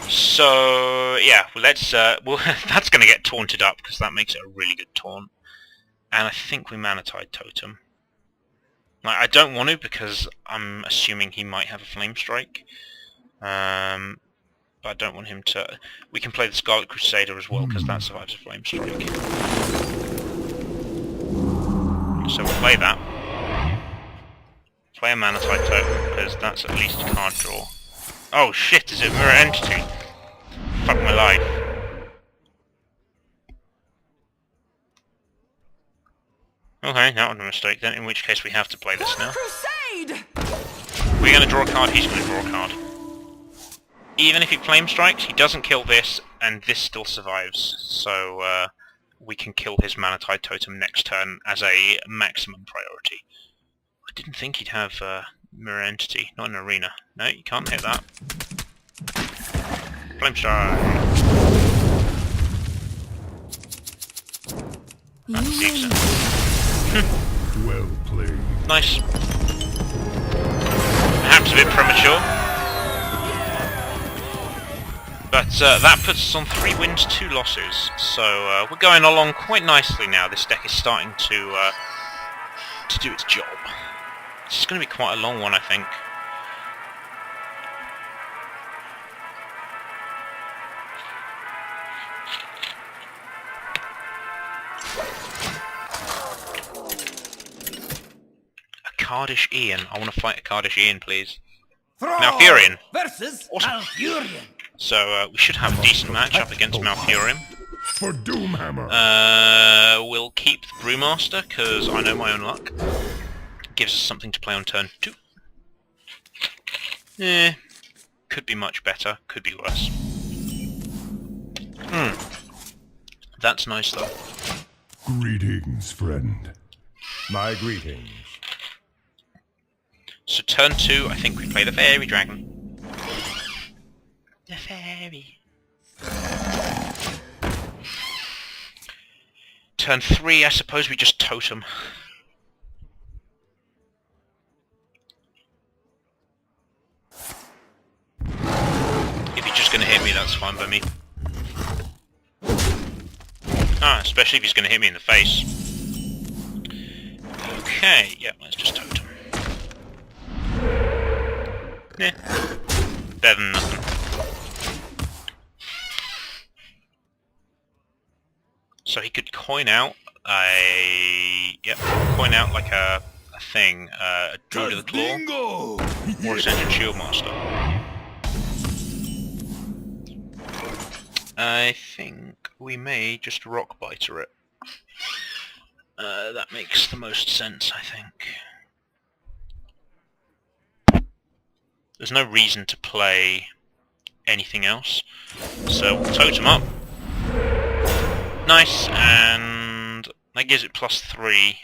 S1: So, yeah, let's, well, that's going to get taunted up, because that makes it a really good taunt. And I think we Mana Tide Totem. Like, I don't want to, because I'm assuming he might have a Flame Strike. But I don't want him to... We can play the Scarlet Crusader as well, because that survives a Flame Strike. So we'll play that. Play a Mana Tide Totem, because that's at least a card draw. Oh shit, is it Mirror Entity? Fuck my life. Okay, that was a mistake then, in which case we have to play this now.
S5: Crusade!
S1: We're going to draw a card, he's going to draw a card. Even if he Flame Strikes, he doesn't kill this, and this still survives. So, we can kill his Mana Tide Totem next turn as a maximum priority. I didn't think he'd have Mirror Entity, not an Arena. No, you can't hit that. Flame Strike! That's decent.
S3: Well played.
S1: Nice. Perhaps a bit premature. But that puts us on 3 wins, 2 losses. So we're going along quite nicely now. This deck is starting to do its job. This is going to be quite a long one, I think. Cardish Ian. I want to fight a Cardish Ian, please. Malfurion.
S6: Versus
S1: Awesome.
S6: Malfurion.
S1: So we should have a decent matchup against Malfurion.
S3: For Doomhammer.
S1: We'll keep the Brewmaster, because I know my own luck. Gives us something to play on turn 2. Could be much better, could be worse. That's nice though.
S3: Greetings, friend.
S2: My greetings.
S1: So turn 2, I think we play the Fairy Dragon. The Fairy. Turn 3, I suppose we just Totem. If he's just going to hit me, that's fine by me. Ah, especially if he's going to hit me in the face. Okay, yeah, let's just Totem. Yeah, better than nothing. So he could coin out coin out like a thing, a Druid of the Claw, or Ascension Shieldmaster. I think we may just Rock Biter it. That makes the most sense, I think. There's no reason to play anything else, so we'll Totem up. Nice, and that gives it +3,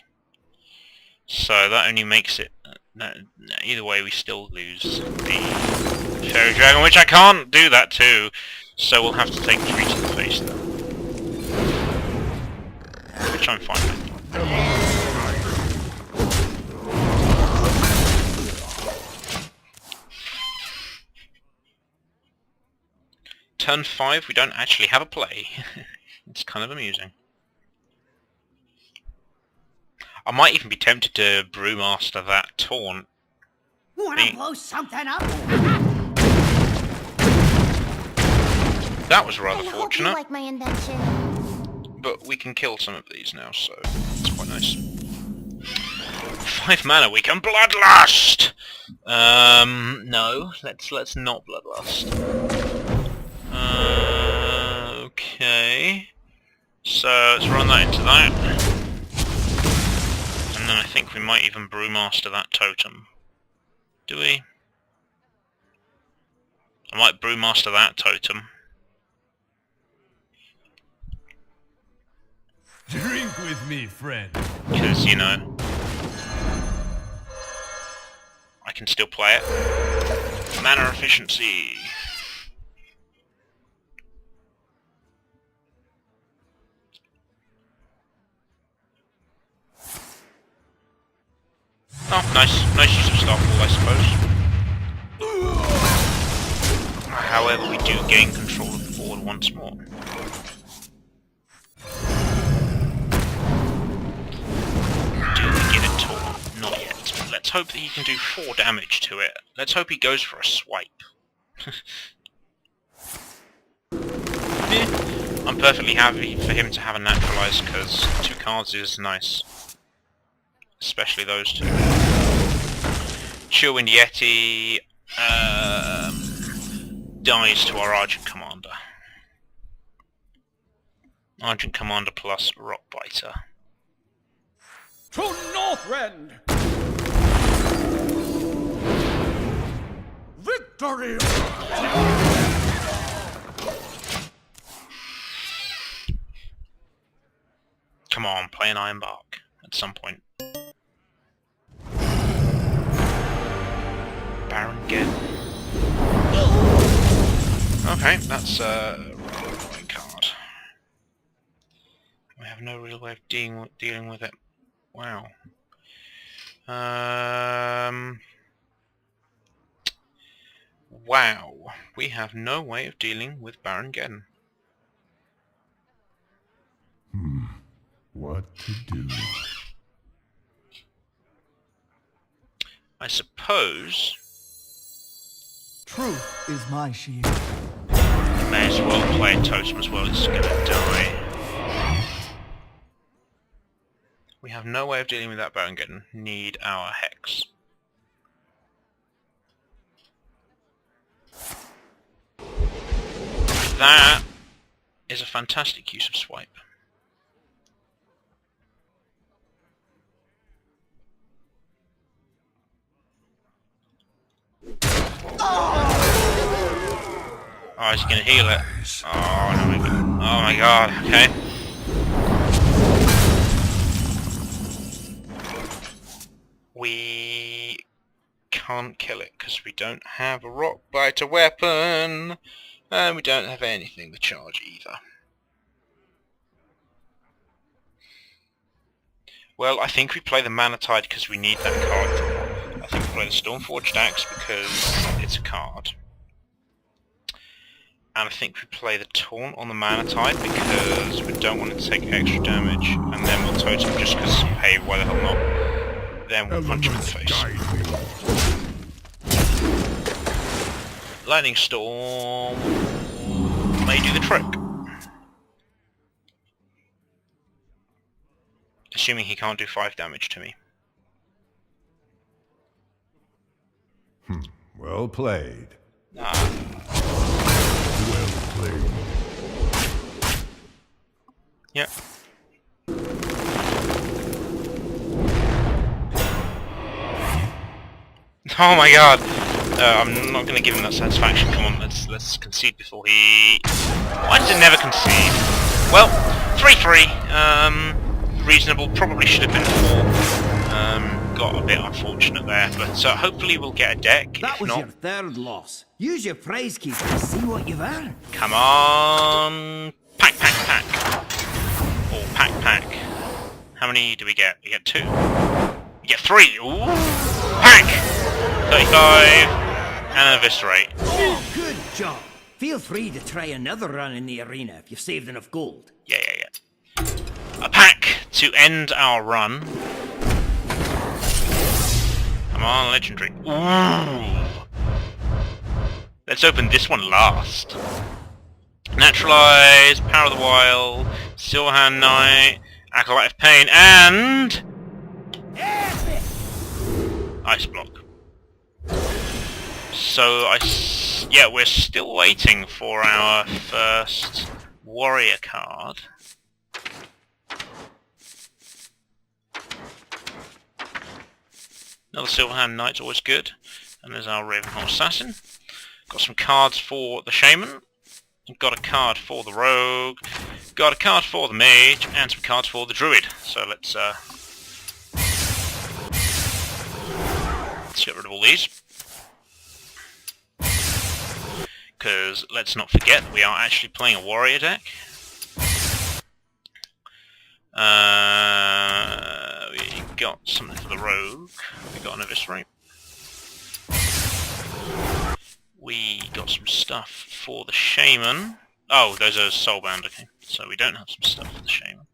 S1: so that only makes it... either way we still lose the Fairy Dragon, which I can't do that too, so we'll have to take 3 to the face then. Which I'm fine with. Turn 5, we don't actually have a play. It's kind of amusing. I might even be tempted to Brewmaster that taunt.
S7: Wanna blow something up?
S1: That was rather
S7: I hope you
S1: fortunate,
S7: like my invention.
S1: but we can kill some of these now, so it's quite nice. 5 mana, we can Bloodlust! No, let's not Bloodlust. Okay. So let's run that into that. And then I think we might even Brewmaster that totem. Do we? I might Brewmaster that totem.
S2: Drink with me, friend.
S1: Because, you know, I can still play it. Mana efficiency. Oh, nice use of Starfall, I suppose. However, we do gain control of the board once more. Do we get it torn? Not yet. Let's hope that he can do 4 damage to it. Let's hope he goes for a swipe. I'm perfectly happy for him to have a naturalize, because 2 cards is nice. Especially those 2. Chillwind Yeti dies to our Argent Commander. Argent Commander plus Rockbiter.
S2: To Northrend! Victory!
S1: Come on, play an Iron Bark at some point. Baron Ged. Okay, that's a rolling card. We have no real way of dealing with it. Wow. Wow. We have no way of dealing with Baron Geddon.
S3: What to do?
S1: I suppose
S8: Truth is my shield.
S1: we may as well play Totem as well. It's gonna die. We have no way of dealing with that Baron Geddon. Need our Hex. That is a fantastic use of Swipe. Oh, is he going to heal it? Oh, no, oh my god, okay. We can't kill it because we don't have a Rockbiter weapon, and we don't have anything to charge either. Well, I think we play the Mana Tide because we need that card draw. I think we play the Stormforged Axe because it's a card. And I think we play the Taunt on the Mana Tide because we don't want it to take extra damage. And then we'll Totem just because, hey, why the hell not? Then we'll punch him in the face. Lightning Storm may do the trick. Assuming he can't do 5 damage to me.
S3: Well played.
S1: Ah.
S3: Well played.
S1: Yeah. Oh my god! I'm not going to give him that satisfaction. Come on, let's concede before he... Why does it never concede? Well, 3-3. Reasonable. Probably should have been 4. Got a bit unfortunate there, but hopefully we'll get a deck.
S6: That
S1: if
S6: was
S1: not,
S6: your 3rd loss. Use your prize keys to see what you've earned.
S1: come on! Pack, pack, pack! Or pack, pack. How many do we get? We get 2. We get 3! Ooh! Pack! 35! And an Eviscerate.
S6: Oh, good job. Feel free to try another run in the arena if you've saved enough gold.
S1: Yeah. A pack to end our run. Come on, legendary. Ooh! Let's open this one last. Naturalize, Power of the Wild, Silverhand Knight, Acolyte of Pain, and... Ice Block. So, yeah, we're still waiting for our first warrior card. Another Silverhand Knight's always good. And there's our Ravenhawk Assassin. Got some cards for the Shaman. Got a card for the Rogue. Got a card for the Mage. And some cards for the Druid. So let's get rid of all these. Because let's not forget that we are actually playing a warrior deck. We got something for the rogue. We got an eviscerate. We got some stuff for the shaman. Oh, those are soulbound, okay. So we don't have some stuff for the shaman.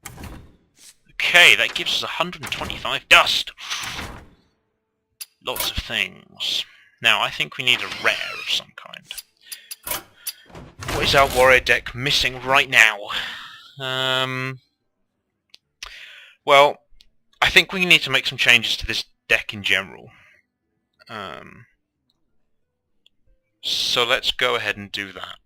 S1: Okay, that gives us 125 dust! Lots of things. Now, I think we need a rare of some kind. What is our warrior deck missing right now? Well, I think we need to make some changes to this deck in general. So let's go ahead and do that.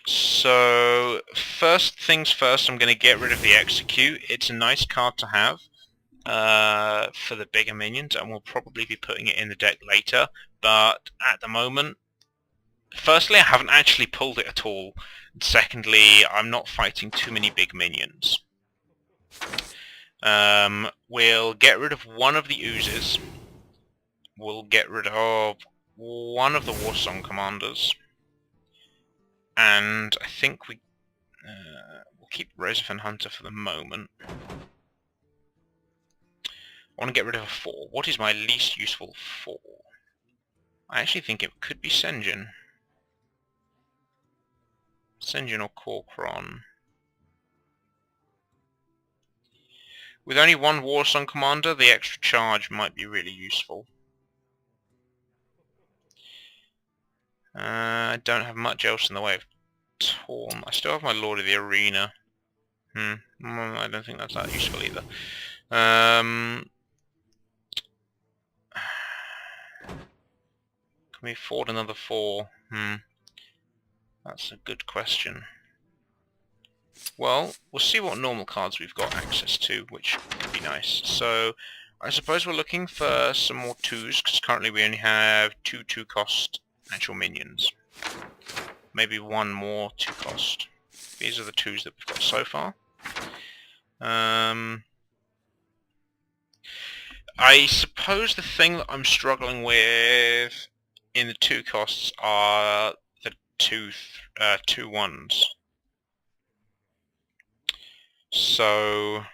S1: So, first things first, I'm going to get rid of the Execute. It's a nice card to have for the bigger minions, and we'll probably be putting it in the deck later. But at the moment, firstly, I haven't actually pulled it at all. Secondly, I'm not fighting too many big minions. We'll get rid of one of the oozes. We'll get rid of one of the Warsong commanders. And I think we'll keep Rosafen Hunter for the moment. I want to get rid of a 4. What is my least useful 4? I actually think it could be Sen'jin. Sen'jin or Kor'kron. With only one Warsong commander, the extra charge might be really useful. I don't have much else in the way of Torn. I still have my Lord of the Arena. I don't think that's that useful either. Can we afford another 4? That's a good question. Well, we'll see what normal cards we've got access to, which would be nice. So, I suppose we're looking for some more 2s, because currently we only have 2 2-cost actual minions. Maybe one more 2-cost. These are the 2s that we've got so far. I suppose the thing that I'm struggling with in the 2 costs are the 2 1s. So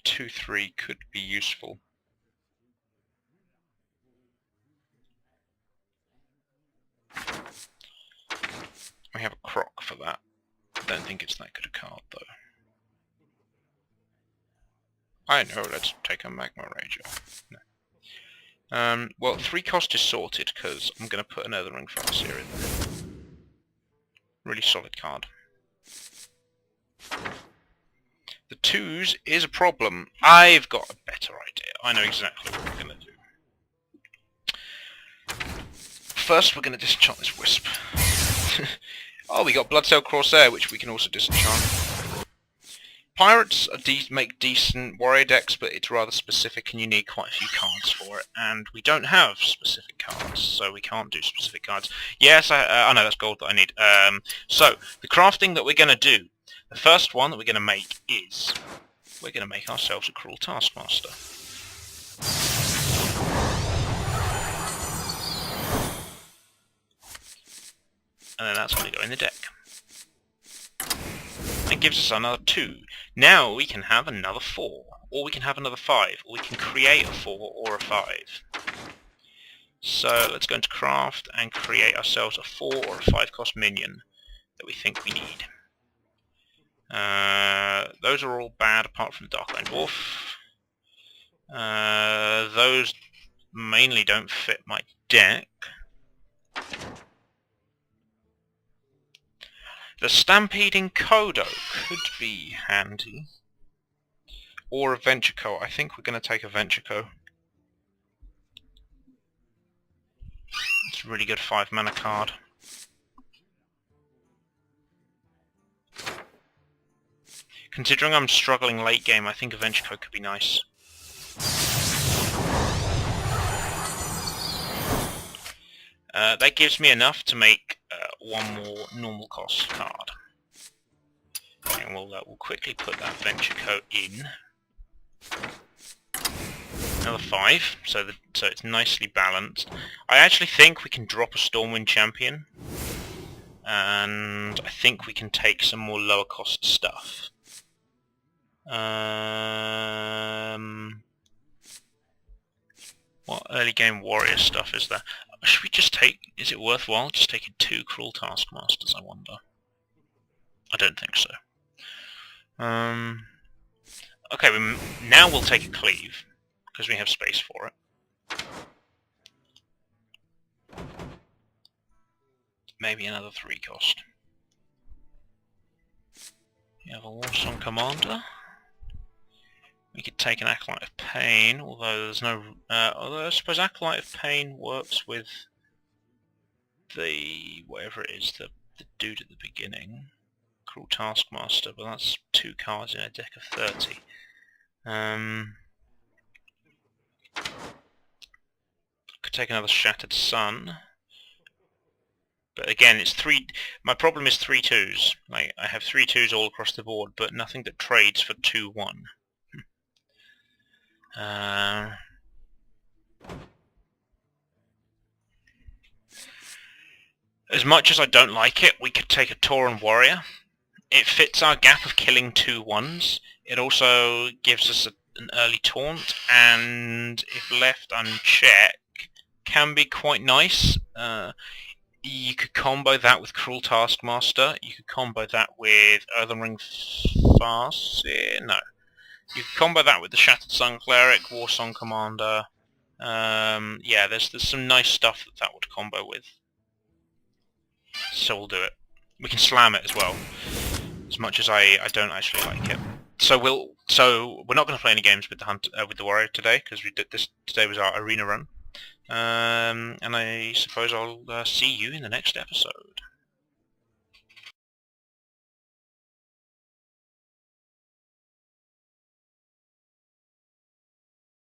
S1: 2 3 could be useful. We have a Croc for that. I don't think it's that good a card though. I know, let's take a Magma Rager. No. Well, 3 cost is sorted, because I'm going to put another Ring Farseer in there. Really solid card. The 2s is a problem. I've got a better idea. I know exactly what we're going to do. First, we're going to disenchant this Wisp. Oh, we got Bloodsail Corsair, which we can also disenchant. Pirates make decent warrior decks, but it's rather specific and you need quite a few cards for it, and we don't have specific cards, so we can't do specific cards. Yes, I know that's gold that I need. So, the crafting that we're going to do, the first one that we're going to make is, we're going to make ourselves a Cruel Taskmaster. And then that's going to go in the deck. It gives us another 2. Now we can have another 4, or we can have another 5, or we can create a 4 or a 5. So let's go into craft and create ourselves a 4 or a 5 cost minion that we think we need. Those are all bad apart from the Darkline Dwarf. Those mainly don't fit my deck. The Stampeding Kodo could be handy. Or a Ventureco. I think we're going to take a Ventureco. It's a really good 5 mana card. Considering I'm struggling late game, I think a Ventureco could be nice. That gives me enough to make one more normal cost card. And we'll quickly put that Ventureco in. Another 5, so it's nicely balanced. I actually think we can drop a Stormwind Champion. and I think we can take some more lower cost stuff. What early game warrior stuff is there? Should we just take... Is it worthwhile just taking 2 Cruel Taskmasters, I wonder? I don't think so. Okay, now we'll take a Cleave, because we have space for it. Maybe another 3 cost. You have a Warsong Commander. We could take an Acolyte of Pain, although there's no... although I suppose Acolyte of Pain works with the... whatever it is, the dude at the beginning. Cruel Taskmaster, but that's 2 cards in a deck of 30. Could take another Shattered Sun. But again, it's 3... My problem is 3 2s. Like, I have 3 2s all across the board, but nothing that trades for 2-1. As much as I don't like it, we could take a Tauren Warrior. It fits our gap of killing 2 1s. It also gives us an early taunt, and if left unchecked, can be quite nice. You could combo that with Cruel Taskmaster. You could combo that with Earthen Ring Farseer. No. You could combo that with the Shattered Sun Cleric, Warsong Commander. Yeah, there's some nice stuff that would combo with. So we'll do it. We can slam it as well, as much as I don't actually like it. So we're not going to play any games with the Warrior today, because we did this. Today was our arena run. And I suppose I'll see you in the next episode.